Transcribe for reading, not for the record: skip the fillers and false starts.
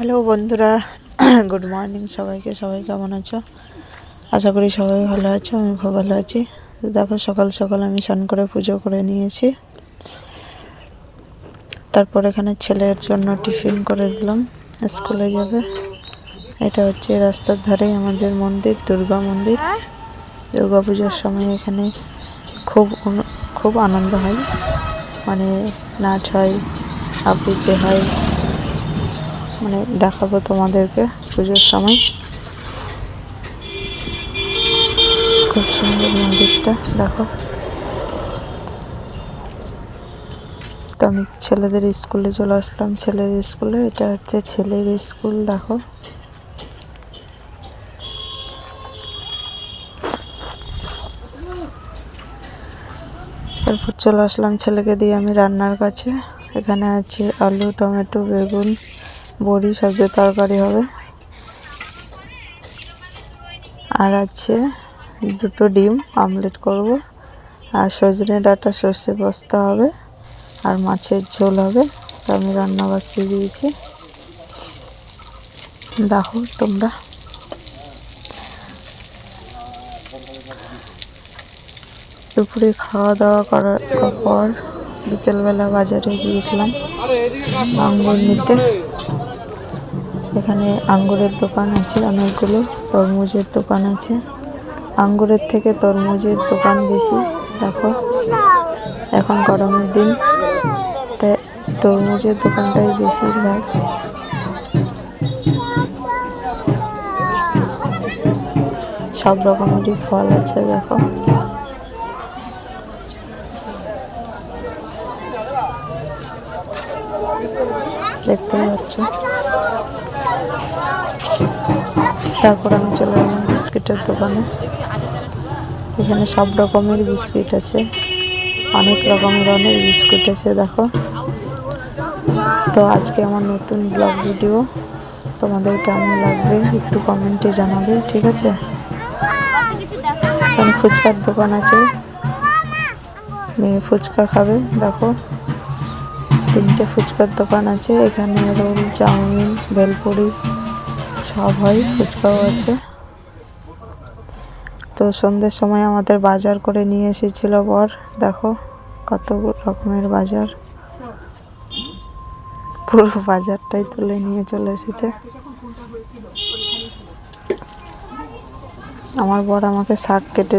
Hello বন্ধুরা, good morning সবাইকে। সবাই কেমন আছো? আশা করি সবাই ভালো আছো। আমি খুব ভালো আছি। দেখো, সকাল সকাল আমি স্নান করে পুজো করে নিয়েছি। তারপর এখানে ছেলের জন্য টিফিন করে দিলাম, স্কুলে যাবে। এটা হচ্ছে রাস্তার ধারেই আমাদের মন্দির, দুর্গা মন্দির। দুর্গা পুজোর সময় এখানে খুব আনন্দ হয়, মানে নাচ হয়, আবৃত্তি হয়। মানে দেখাবো তোমাদেরকে পুজোর সময়। খুব সুন্দর মন্দিরটা, দেখো। তো আমি ছেলেদের স্কুলে চলে আসলাম, ছেলের স্কুলে। এটা হচ্ছে ছেলের স্কুল, দেখো। তারপর চলে আসলাম ছেলেকে দিয়ে আমি রান্নার কাছে। এখানে আছে আলু, টমেটো, বেগুন, বড়ি, সব দিয়ে তরকারি হবে। আর আছে দুটো ডিম আমলেট করব, আর সজনে ডাঁটা সর্ষে পোস্ত হবে, আর মাছের ঝোল হবে। তো আমি রান্না বসিয়ে দিয়েছি, দেখো তোমরা। দুপুরে খাওয়া দাওয়া করার পর বিকেলবেলা বাজারে গিয়েছিলাম আঙ্গুর নিতে। এখানে আঙ্গুরের দোকান আছে অনেকগুলো, তরমুজের দোকান আছে। আঙ্গুরের থেকে তরমুজের দোকান বেশি, দেখো। এখন গরমের দিন, তাই তরমুজের দোকানটাই বেশিরভাগ। সব রকমেরই ফল আছে, দেখো। দেখতেই পাচ্ছ। তারপর আমি চলে এলাম বিস্কিটের দোকানে। এখানে সব রকমের বিস্কিট আছে, অনেক রকমের অনেক বিস্কুট আছে, দেখো। তো আজকে আমার নতুন ব্লগ ভিডিও, তোমাদের কেমন লাগবে একটু কমেন্টে জানাবে, ঠিক আছে? এখানে ফুচকার দোকান আছে, মেয়ে ফুচকা খাবে, দেখো। 3টে ফুচকার দোকান আছে এখানে। রোল, চাউমিন, ভেলপুরি সব হয়, ফুচকাও আছে। তো সন্ধ্যের সময় আমাদের বাজার করে নিয়ে এসেছিল বর, দেখো কত রকমের বাজার। পুরো বাজারটাই তুলে নিয়ে চলে এসেছে। আমার বর আমাকে শাক কেটে